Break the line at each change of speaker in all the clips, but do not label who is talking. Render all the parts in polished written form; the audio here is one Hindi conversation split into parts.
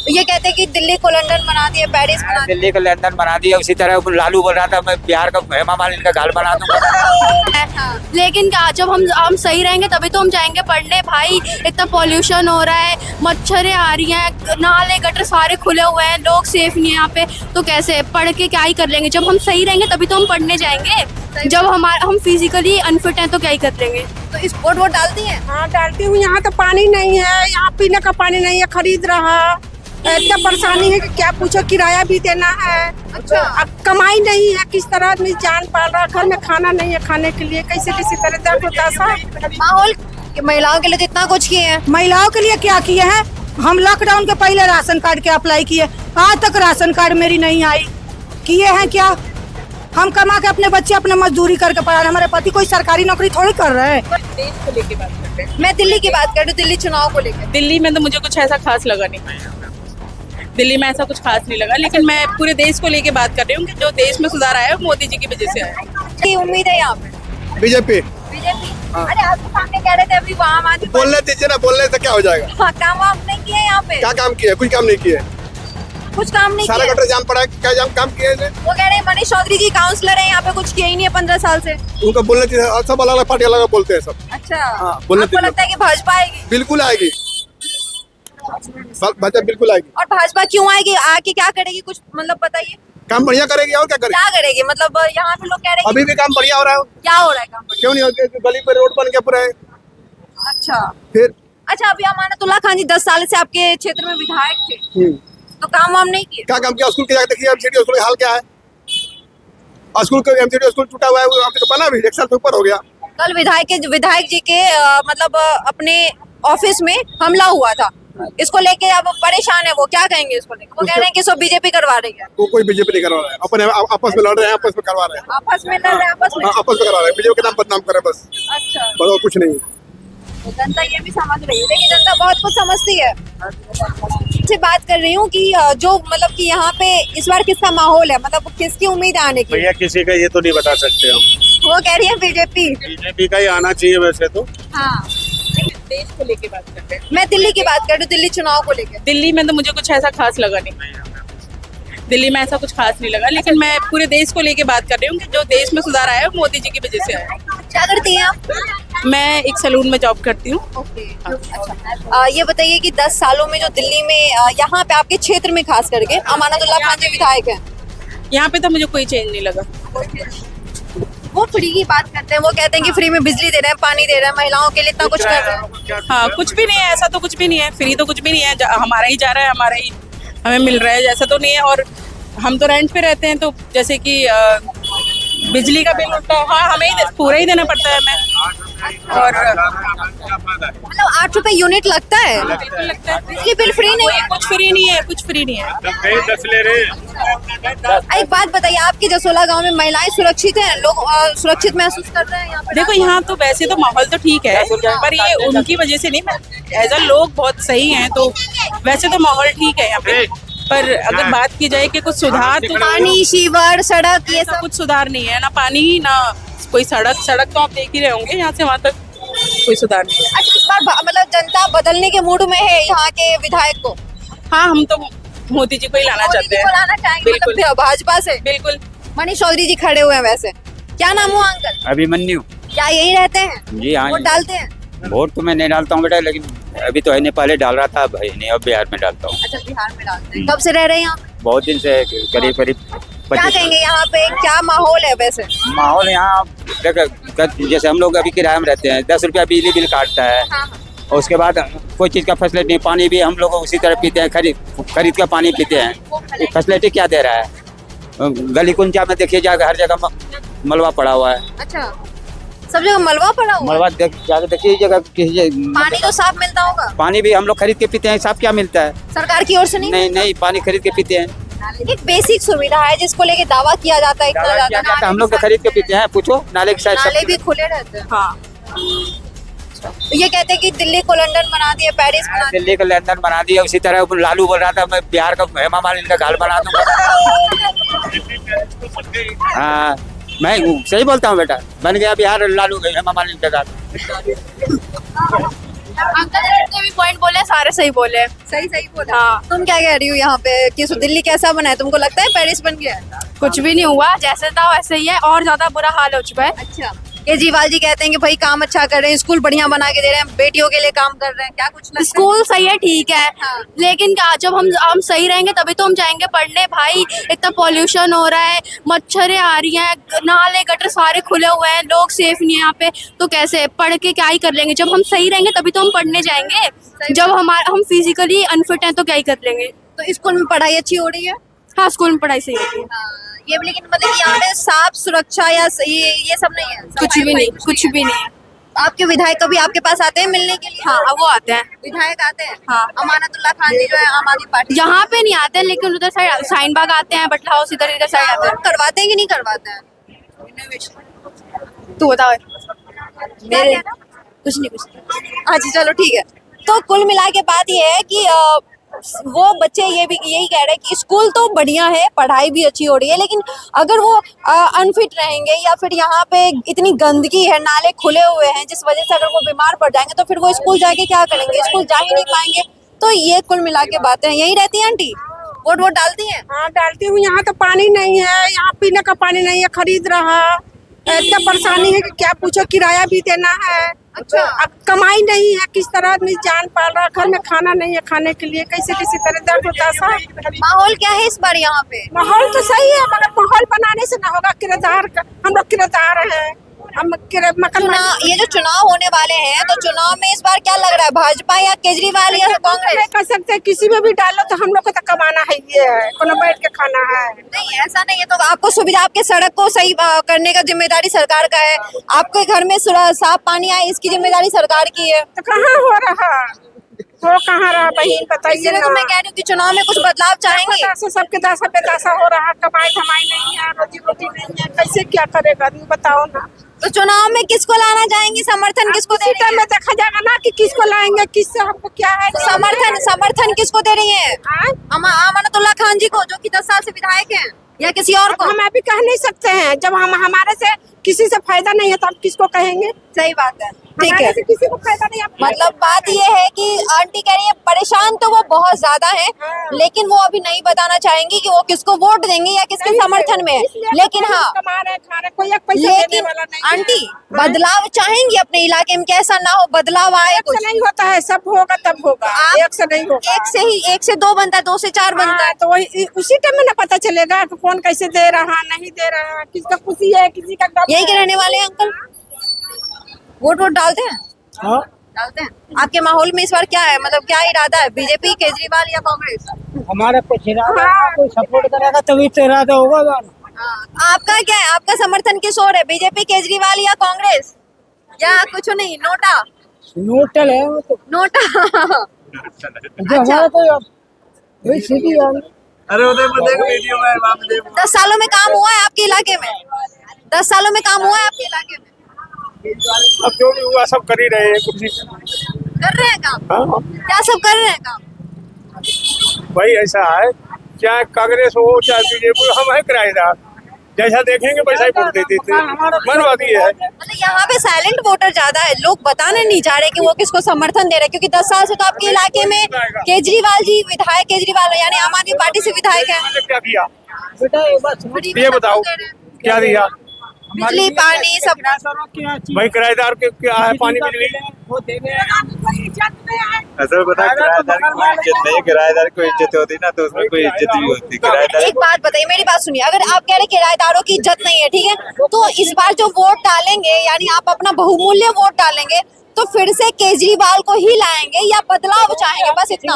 ये कहते हैं कि दिल्ली को लंदन बना दिया, पेरिस बना दिया।
दिल्ली को लंदन बना दिया, उसी तरह लालू बोल रहा था मैं बिहार का हेमा मालिनी का घाल बना दूंगा।
लेकिन क्या जब हम सही रहेंगे तभी तो हम जाएंगे पढ़ने। भाई इतना पॉल्यूशन हो रहा है, मच्छरें आ रही हैं, नाले गटर सारे खुले हुए हैं, लोग सेफ नहीं है यहाँ पे, तो कैसे पढ़ के क्या ही कर लेंगे। जब हम सही रहेंगे तभी तो हम पढ़ने जाएंगे। जब हम फिजिकली अनफिट हैं तो क्या ही कर लेंगे। तो इस वोट डालती हैं?
हाँ डालती हूँ। यहाँ तो पानी नहीं है, यहाँ पीने का पानी नहीं है, खरीद रहा। इतना परेशानी है कि क्या पूछो, किराया भी देना है।
अच्छा।
अब कमाई नहीं है, किस तरह आदमी जान पाल रहा, घर में खाना नहीं है खाने के लिए, कैसे किसी तरह दर्द होता है।
माहौल महिलाओं के लिए तो इतना कुछ किए हैं।
महिलाओं के लिए क्या किए हैं? हम लॉकडाउन के पहले राशन कार्ड के अप्लाई किए, आज तक राशन कार्ड मेरी नहीं आई। किए हैं क्या? हम कमा के अपने बच्चे अपने मजदूरी करके पढ़ा रहे, हमारे पति कोई सरकारी नौकरी थोड़ी कर रहे हैं।
देश को लेके बात करते हैं।
मैं दिल्ली की बात कर रही हूँ, दिल्ली चुनाव को लेकर।
दिल्ली में तो मुझे कुछ ऐसा खास लगा नहीं, दिल्ली में ऐसा कुछ खास नहीं लगा, लेकिन मैं पूरे देश को लेके बात कर रही हूँ कि जो देश में सुधार आया है मोदी जी की वजह से आया है।
की उम्मीद है यहाँ पे
बीजेपी।
बीजेपी। अरे आपके सामने कह रहे थे अभी आम आदमी
बोलने दीजिए ना, बोलने से क्या हो जाएगा?
हाँ, काम वाम नहीं किए यहाँ पे।
क्या काम किया? कुछ काम नहीं किए।
कुछ काम नहीं
सारा
किया।
गटर जाम पड़ा है, क्या जाम काम किए हैं?
वो कह रहे हैं मनीष चौधरी जी काउंसलर है यहाँ पे, कुछ किया ही नहीं है 15 साल से।
उनको बोलने दीजिए, सब अलग अलग पार्टी अलग अलग बोलते हैं सब।
अच्छा।
हाँ, बोलने
आपको
दीजिए।
लगता है कि भाजपा आएगी?
बिल्कुल आएगी, भाजपा बिल्कुल आएगी।
और भाजपा क्यों आएगी? आके क्या करेगी, कुछ मतलब बताइए।
काम बढ़िया करेगी और क्या करेगी?
क्या करेगी मतलब यहाँ पे लोग कह रहे हैं
अभी भी काम बढ़िया हो रहा है।
क्या हो रहा है काम पर?
क्यों नहीं होते? गली पे रोड बन गया पूरा है।
अच्छा।
फिर
अच्छा, अभी अमानतुल्लाह खान जी 10 साल से आपके क्षेत्र में विधायक थे, तो काम वाम नहीं किए?
क्या काम किया? स्कूल के जाकर देखिए एमसीडी स्कूल का हाल क्या है। स्कूल का एमसीडी स्कूल टूटा हुआ है, वो अभी तो बना भी 1 साल से ऊपर हो गया।
कल विधायक जी के मतलब अपने ऑफिस में हमला हुआ था, इसको लेके अब परेशान है वो। क्या कहेंगे इसको लेके? वो कह रहे हैं कि सब बीजेपी करवा रही है।
वो कोई बीजेपी नहीं करवा रहा है, अपने आपस में लड़ रहे हैं, आपस में करवा रहे हैं।
आपस में लड़ रहे हैं, आपस में।
हाँ, आपस में करवा रहे हैं, बीजेपी के नाम बदनाम करे बस,
अच्छा।
बस और कुछ नहीं।
तो जनता ये भी समझ रही है, लेकिन जनता बहुत कुछ समझती है। से बात कर रही हूँ कि जो मतलब कि यहाँ पे इस बार किसका माहौल है, मतलब किसकी उम्मीद है आने की?
भैया किसी का ये तो नहीं बता सकते हम।
वो कह रही है बीजेपी।
बीजेपी का ही आना चाहिए वैसे तो।
हाँ।
देश को लेके बात करते हैं।
मैं दिल्ली की बात कर रही हूँ, दिल्ली चुनाव को लेकर।
दिल्ली में तो मुझे कुछ ऐसा खास लगा नहीं, दिल्ली में ऐसा कुछ खास नहीं लगा, लेकिन मैं पूरे देश को लेके बात कर रही हूँ कि जो देश में सुधार आया है मोदी जी की वजह से आया है।
क्या करती हैं आप?
मैं एक सैलून में जॉब करती हूँ।
अच्छा। ये बताइए कि 10 सालों में जो दिल्ली में यहाँ पे आपके क्षेत्र में खास करके अमानतुल्लाह खान जी विधायक हैं,
यहाँ पे तो मुझे कोई चेंज नहीं लगा।
वो फ्री की बात करते हैं, वो कहते हैं कि फ्री में बिजली दे रहे हैं, पानी दे रहे हैं, महिलाओं के लिए इतना कुछ कर रहे हैं।
हाँ, कुछ भी नहीं है, ऐसा तो कुछ भी नहीं है, फ्री तो कुछ भी नहीं है, हमारा ही जा रहा है, हमारा ही हमें मिल रहा है, ऐसा तो नहीं है। और हम तो रेंट पे रहते हैं, तो जैसे कि बिजली का बिल उठता है, हाँ हमें ही पूरा ही देना पड़ता है हमें। और
मतलब 8 रुपए यूनिट लगता है?
बिल्कुल लगता है।
बिजली बिल फ्री नहीं है?
कुछ फ्री नहीं है, कुछ फ्री नहीं है।
10 ले रहे हैं।
एक बात बताइए, आपके जसोला गांव में महिलाएं सुरक्षित हैं? लोग सुरक्षित महसूस कर रहे हैं यहाँ पे?
देखो यहाँ तो वैसे तो माहौल तो ठीक है, पर ये उनकी वजह से नहीं, एज अ लोग बहुत सही हैं, तो वैसे तो माहौल ठीक है यहाँ पे। पर अगर बात की जाए कि कुछ सुधार, तो
पानी, सीवर, सड़क, ये
ऐसा
सब
कुछ सुधार नहीं है, ना पानी ना कोई सड़क तो आप देख ही रहे होंगे, यहाँ से वहाँ तक कोई सुधार नहीं है।
अच्छा, इस बार मतलब जनता बदलने के मूड में है यहाँ के विधायक को?
हाँ, हम तो मोदी जी को ही लाना
मोदी
चाहते
जी को
हैं।
लाना चाहेंगे
बिल्कुल।
मतलब भाजपा से?
बिल्कुल।
मनीष चौधरी जी खड़े हुए हैं वैसे। क्या नाम हुआ अंकल?
अभिमन्यु।
क्या यही रहते हैं?
जी हाँ।
वोट डालते हैं?
वोट तो मैं नहीं डालता हूँ बेटा, लेकिन अभी तो है नहीं, पहले डाल रहा था, भाई नहीं, अब बिहार में डालता हूँ।
अच्छा, बिहार में डालते हैं। कब से रह रहे हैं यहाँ पे?
बहुत दिन से, करीब करीब
क्या
25।
कहेंगे यहाँ पे क्या माहौल है वैसे?
माहौल यहाँ देखो, जैसे हम लोग अभी किराए में रहते हैं, 10 रुपया बिजली बिल काटता है,
हाँ।
और उसके बाद कोई चीज़ का फैसिलिटी नहीं, पानी भी हम लोग उसी तरह पीते हैं, खरीद का पानी पीते हैं। फैसिलिटी क्या दे रहा है? गली कुंजा में देखिए जाकर हर जगह मलबा पड़ा हुआ है।
अच्छा, सब जगह मलबा पड़ा हुआ है?
मलबा जाकर देखिए जगह किसी
पानी तो साफ मिलता होगा?
पानी भी हम लोग खरीद के पीते हैं, साफ क्या मिलता है?
सरकार की ओर से नहीं?
नहीं, पानी खरीद के पीते हैं।
एक बेसिक सुविधा है जिसको लेके दावा किया जाता है, इतना
क्या
ज्यादा।
जाता है, हम लोग तो खरीद के पीते हैं, पूछो नाले के साइड
नाले भी खुले रहते हैं।
हाँ,
तो ये कहते हैं कि दिल्ली को लंदन बना दिया, पेरिस बना दिया।
दिल्ली को लंदन बना दिया, उसी तरह लालू बोल रहा था मैं बिहार का हेमा मालिनी का घाल बना दूंगा। हाँ, मैं सही बोलता हूँ बेटा, बन गया बिहार लालू हेमा मालिनी का घाल।
अंकल ने जितने भी पॉइंट बोले सारे सही बोले।
सही सही बोला।
हाँ।
तुम क्या कह रही हो यहाँ पे कि दिल्ली कैसा बना है? तुमको लगता है पेरिस बन गया है?
कुछ भी नहीं हुआ, जैसे था वैसे ही है, और ज्यादा बुरा हाल हो चुका है।
अच्छा, केजरीवाल जी कहते हैं कि भाई काम अच्छा कर रहे हैं, स्कूल बढ़िया बना के दे रहे हैं, बेटियों के लिए काम कर रहे हैं, क्या कुछ लगता है?
स्कूल सही है, ठीक है,
हाँ।
लेकिन क्या जब हम सही रहेंगे तभी तो हम जाएंगे पढ़ने। भाई इतना पॉल्यूशन हो रहा है, मच्छरें आ रही हैं, नाले गटर सारे खुले हुए हैं, लोग सेफ नहीं है यहाँ पे, तो कैसे पढ़ के क्या ही कर लेंगे? जब हम सही रहेंगे तभी तो हम पढ़ने जाएंगे। जब हम फिजिकली अनफिट हैं तो क्या ही कर लेंगे?
तो स्कूल में पढ़ाई अच्छी हो रही है?
हाँ, स्कूल में पढ़ाई सही होती है।
हाँ, ये भी, लेकिन मतलब कि यहाँ पे साफ सुरक्षा या ये सब नहीं है?
कुछ भी नहीं, कुछ भी नहीं है।
आपके विधायक कभी आपके पास आते हैं मिलने के लिए?
हाँ, अब वो आते हैं।
विधायक आते हैं?
हाँ।
अमानतुल्लाह खान जी जो है आम आदमी पार्टी,
यहाँ पे नहीं आते हैं, लेकिन उधर साइड शाहीन बाग आते हैं, बटला हाउस इधर साइड आते हैं।
करवाते हैं कि नहीं करवाते हैं?
तू बता।
मेरे
कुछ नहीं।
अच्छा चलो ठीक है। तो कुल मिला के बात ये है कि वो बच्चे यही कह रहे हैं कि स्कूल तो बढ़िया है, पढ़ाई भी अच्छी हो रही है, लेकिन अगर वो अनफिट रहेंगे या फिर यहाँ पे इतनी गंदगी है, नाले खुले हुए हैं, जिस वजह से अगर वो बीमार पड़ जाएंगे तो फिर वो स्कूल जाके क्या करेंगे? स्कूल जा ही नहीं पाएंगे। तो ये कुल मिला के बातें यही रहती हैं। आंटी वोट डालती हैं?
हाँ डालती हूँ। यहाँ तो पानी नहीं है, यहाँ पीने का पानी नहीं है, खरीद रहा इतना परेशानी है कि क्या पूछो, किराया भी देना है।
अच्छा।
अब कमाई नहीं है, किस तरह आदमी जान पाल रहा, घर में खाना नहीं है खाने के लिए, कैसे किसी तरह दर्द होता है।
माहौल क्या है इस बार यहाँ पे?
माहौल तो सही है, मगर माहौल बनाने से ना होगा। किराएदार का हम लोग किराएदार हैं, हम
चुनाव, ये जो चुनाव होने वाले हैं, तो चुनाव में इस बार क्या लग रहा है, भाजपा या केजरीवाल या कांग्रेस?
नहीं कर सकते, किसी में भी डालो तो हम लोग को तो कमाना है, ये है कोनो बैठ के खाना है।
नहीं ऐसा नहीं है। तो आपको सुविधा, आपके सड़क को सही करने का जिम्मेदारी सरकार का है, आपके घर में साफ पानी आए इसकी जिम्मेदारी सरकार की है।
तो कहाँ हो रहा, वो कहाँ रहा बहन, बताइए
इसलिए तो
ना।
मैं कह रही हूँ कि चुनाव में कुछ बदलाव चाहेंगे।
सबके दासा बेदासा हो रहा, कमाई धमाई नहीं है, रोजी रोटी नहीं है, कैसे क्या करेगा आदमी, बताओ ना।
तो चुनाव में किसको लाना चाहेंगे, समर्थन किसको दे रही
में देखा जाएगा ना कि किसको लाएंगे, किससे हमको क्या है।
है? समर्थन किसको दे रही है? अमानतुल्लाह खान जी को, जो कि 10 साल से विधायक हैं, या किसी और को?
हम अभी कह नहीं सकते हैं, जब हम हमारे से किसी से फायदा नहीं है तो हम किसको कहेंगे।
सही बात है, ठीक
हमारे
है।
से किसी को फायदा नहीं है।
मतलब बात ये है कि आंटी कह रही है परेशान तो वो बहुत ज्यादा है, लेकिन वो अभी नहीं बताना चाहेंगी कि वो किसको वोट देंगे या किसके समर्थन में है। लेकिन हाँ,
कमा रहे खा रहे, कोई एक पैसा देने
लेकिन
वाला नहीं है।
आंटी बदलाव चाहेंगी अपने इलाके में, कैसा ना हो, बदलाव आए
एक
कुछ।
से नहीं होता है, सब होगा तब होगा, एक से नहीं होगा।
एक से 2 बनता है, 2 से 4 बनता है।
हाँ, तो वही उसी टाइम में ना पता चलेगा कि कौन कैसे दे रहा नहीं दे रहा, किसका खुशी है किसी का गम
यही
है।
के रहने वाले हैं अंकल। वोट डालते हैं?
हाँ।
डालते हैं। आपके माहौल में इस बार क्या है, मतलब क्या इरादा है, बीजेपी, केजरीवाल या कांग्रेस?
हमारा कुछ इरादा, कोई सपोर्ट करेगा तभी तो इरादा होगा ना।
आपका क्या है, आपका समर्थन किस ओर है, बीजेपी, केजरीवाल या कांग्रेस, या कुछ नहीं, नोटा?
न्यूट्रल है वो तो,
नोटा।
जो हमारा कोई वही सीधी है।
अरे उधर में देख वीडियो में वहाँ पे देख।
10 सालों में काम हुआ है आपके इलाके में? 10 सालों में काम हुआ है आपके इलाके में?
अब जो भी हुआ सब कर ही रहे हैं, कुछ
कर रहे हैं काम?
हाँ
क्या सब कर रहे हैं काम?
भाई ऐसा है, चाहे कांग्रेस हो चाहे बीजेपी, हम है किराएदार, जैसा देखेंगे वैसा ही वोट दे देते हैं। मन बात ये है।
मतलब यहाँ पे साइलेंट वोटर ज्यादा है, लोग बताने नहीं जा रहे कि वो किसको समर्थन दे रहे हैं, क्योंकि 10 साल से तो आपके इलाके में केजरीवाल जी विधायक, केजरीवाल यानी आम आदमी पार्टी से विधायक है।
मैंने क्या किया,
बेटा ये बात समझ,
ये बताओ क्या दिया?
बिजली पानी सब।
भाई किराएदार के क्या है, पानी बिजली।
वो देने
असल बता, किराएदार की कोई इज्जत नहीं, किराएदार को इज्जत होती ना तो उसमें कोई इज्जत भी होती। किराएदार,
एक बात बताइए, मेरी बात सुनिए, अगर आप कह रहे किराएदारों की इज्जत नहीं है, ठीक है, तो इस बार जो वोट डालेंगे, यानी आप अपना बहुमूल्य वोट डालेंगे, तो फिर से केजरीवाल को ही लाएंगे या बदलाव चाहेंगे, बस इतना?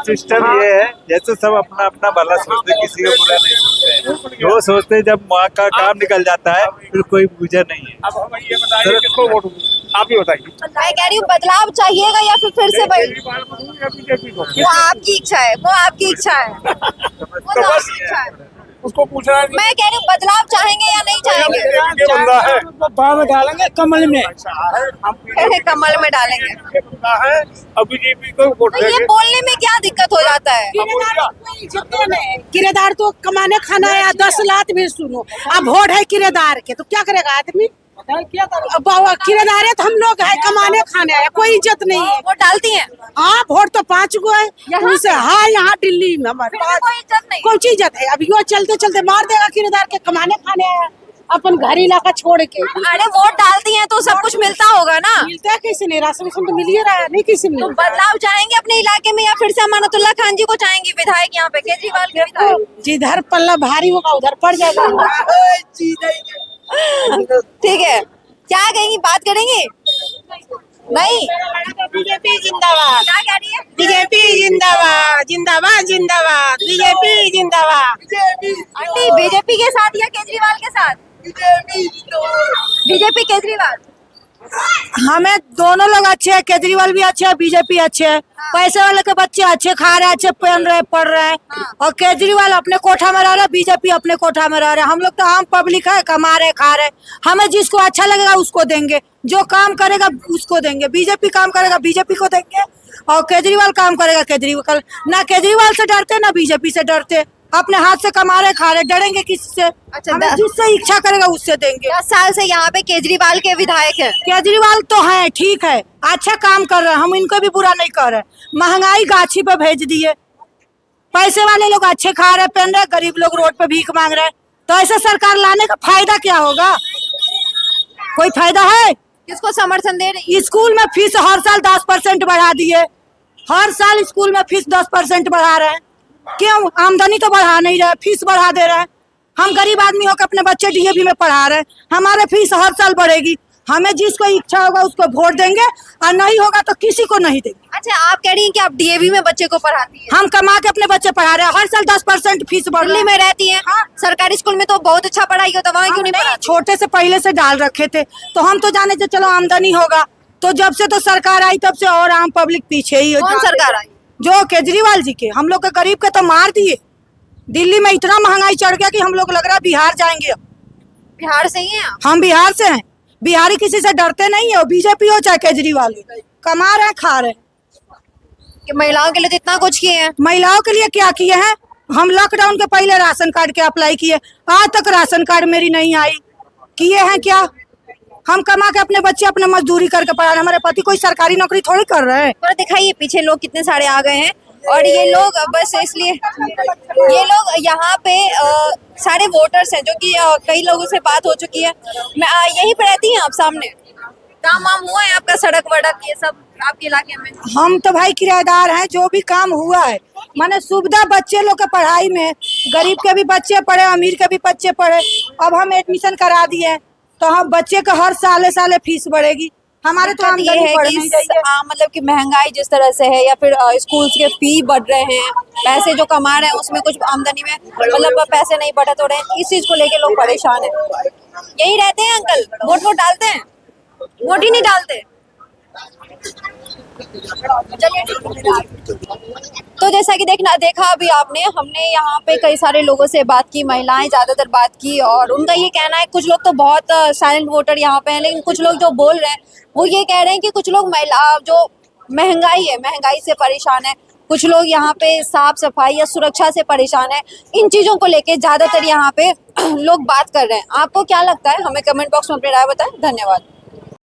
सिस्टम ये है, जैसे सब अपना अपना भला सोचते, किसी का बुरा नहीं सोचते। वो सोचते जब वहाँ का काम निकल जाता है फिर कोई पूजा नहीं है।
अब हम ये बताइए किसको वोट दूं? आप ही बताइए।
मैं कह रही हूँ बदलाव चाहिएगा या फिर से वही?
बीजेपी को।
वो आपकी इच्छा है, वो आपकी इच्छा है, वो तो आपकी इच्छा है।
उसको पूछना है
मैं कह रही हूँ बदलाव चाहेंगे या नहीं चाहेंगे?
ये बंदा है,
बाह में डालेंगे कमल में।
कमल में डालेंगे।
ये बंदा है, अब बीजेपी को वोट
तो ये
देंगे।
बोलने में क्या दिक्कत हो जाता है?
किराएदार तो कमाने खाना है, 10 लाख भी सुनो, अब वोट है किराएदार के तो क्या करेगा आदमी? किराएदार है तो हम लोग है, कमाने खाने है, कोई इज्जत नहीं है।
वोट डालती हैं?
हाँ, वोट तो 5 गो है उनसे। हाँ, यहाँ दिल्ली में हमारे
फिर भी कोई इज्जत नहीं।
कोई चीज है? अब यो चलते चलते मार देगा किराएदार के, कमाने खाने है अपन घर इलाका छोड़ के।
अरे वोट डालती हैं तो सब कुछ मिलता होगा ना?
मिलता है किसी ने? राशन तो मिल ही रहा है, नहीं किसी
तो
ने।
बदलाव चाहेंगे अपने इलाके में या फिर से अमानतुल्लाह खान जी को चाहेंगे विधायक यहाँ पे, केजरीवाल के विधायक?
जिधर पल्ला भारी होगा उधर पड़ जाएगा।
ठीक है, क्या कहेंगी, बात करेंगी? नहीं,
बीजेपी जिंदाबाद,
क्या कह रही है?
बीजेपी जिंदाबाद, जिंदाबाद जिंदाबाद, बीजेपी जिंदाबाद।
आंटी बीजेपी के साथ या केजरीवाल के साथ? बीजेपी केजरीवाल।
हमें दोनों लोग अच्छे हैं, केजरीवाल भी अच्छे है, बीजेपी अच्छे है। पैसे वाले के बच्चे अच्छे खा रहे हैं, अच्छे पहन रहे, पढ़ रहे हैं। और केजरीवाल अपने कोठा में रह रहे, बीजेपी अपने कोठा में रह रहे। हम लोग तो आम पब्लिक है, कमा रहे, खा रहे। हमें जिसको अच्छा लगेगा उसको देंगे, जो काम करेगा उसको देंगे। बीजेपी काम करेगा बीजेपी को देंगे, और केजरीवाल काम करेगा केजरीवाल। ना केजरीवाल से डरते ना बीजेपी से डरते, अपने हाथ से कमा रहे, खा रहे, डरेंगे किससे?
अच्छा,
हमें जिससे इच्छा करेगा उससे देंगे।
10 साल से यहाँ पे केजरीवाल के विधायक है।
केजरीवाल तो है, ठीक है, अच्छा काम कर रहे हैं, हम इनको भी बुरा नहीं कर रहे। महंगाई गाछी पे भेज दिए, पैसे वाले लोग अच्छे खा रहे, पहन रहे, गरीब लोग रोड पे भीख मांग रहे। तो ऐसे सरकार लाने का फायदा क्या होगा? कोई फायदा है?
किसको समर्थन दे रही?
स्कूल में फीस हर साल 10% बढ़ा दिए, हर साल स्कूल में फीस 10% बढ़ा रहे हैं। क्यों? आमदनी तो बढ़ा नहीं रहे, फीस बढ़ा दे रहे हैं। हम गरीब आदमी होकर अपने बच्चे डीएवी में पढ़ा रहे हैं, हमारे फीस हर साल बढ़ेगी। हमें जिसको इच्छा होगा उसको वोट देंगे, और नहीं होगा तो किसी को नहीं देंगे।
अच्छा, आप कह रही हैं कि आप डीएवी में बच्चे को पढ़ाती हैं?
हम कमा के अपने बच्चे पढ़ा रहे हैं, हर साल 10% फीस बढ़ रही
दिल्ली
है।
में रहती हैं?
हाँ।
सरकारी स्कूल में तो बहुत अच्छा पढ़ाई होता है, वहाँ क्यों नहीं
नहीं,
पढ़ाती?
छोटे से पहले से डाल रखे थे, तो हम तो जाने थे चलो आमदनी होगा। तो जब से तो सरकार आई तब से और आम पब्लिक पीछे ही है।
कौन सरकार आई?
जो केजरीवाल जी के, हम लोग के गरीब के तो मार दिए। दिल्ली में इतना महंगाई चढ़ गया कि हम लोग लग रहा है बिहार जाएंगे।
बिहार से ही हैं आप?
हम बिहार से हैं, बिहारी किसी से डरते नहीं है, बीजेपी हो चाहे केजरीवाल हो, कमा रहे हैं, खा रहे हैं।
कि महिलाओं के लिए तो इतना कुछ किए हैं।
महिलाओं के लिए क्या किए हैं? हम लॉकडाउन के पहले राशन कार्ड के अप्लाई किए, आज तक राशन कार्ड मेरी नहीं आई। किए हैं क्या? हम कमा के अपने बच्चे अपने मजदूरी करके पढ़ा रहे। हमारे पति कोई सरकारी नौकरी थोड़ी कर रहे हैं।
पर दिखाइए पीछे लोग कितने सारे आ गए हैं, और ये लोग बस इसलिए, ये लोग यहाँ पे सारे वोटर्स हैं जो कि कई लोगों से बात हो चुकी है। मैं यहीं पे रहती हैं आप सामने? काम वाम हुआ है आपका, सड़क वड़क ये सब आपके इलाके में?
हम तो भाई किराएदार हैं, जो भी काम हुआ है माने सुविधा बच्चे लोग के पढ़ाई में, गरीब के भी बच्चे पढ़े, अमीर के भी बच्चे पढ़े। अब हम एडमिशन करा दिए, तो हम बच्चे का हर साले फीस बढ़ेगी। हमारे तो
ये
आमदनी
है
बढ़
कि
नहीं रही है।
मतलब कि महंगाई जिस तरह से है, या फिर स्कूल्स के फी बढ़ रहे हैं, पैसे जो कमा रहे हैं उसमें कुछ आमदनी में मतलब पैसे नहीं बढ़त हो रहे हैं, इस चीज को लेके लोग परेशान हैं। यही रहते हैं अंकल, वोट डालते हैं? वोट ही नहीं डालते? चलिए तो जैसा कि देखा अभी आपने, हमने यहाँ पे कई सारे लोगों से बात की, महिलाएं ज्यादातर बात की, और उनका ये कहना है, कुछ लोग तो बहुत साइलेंट वोटर यहाँ पे हैं, लेकिन कुछ लोग जो बोल रहे हैं वो ये कह रहे हैं कि कुछ लोग महिला जो महंगाई से परेशान है, कुछ लोग यहाँ पे साफ सफाई या सुरक्षा से परेशान है। इन चीजों को लेके ज्यादातर यहाँ पे लोग बात कर रहे हैं। आपको क्या लगता है? हमें कमेंट बॉक्स में अपनी राय बताएं। धन्यवाद।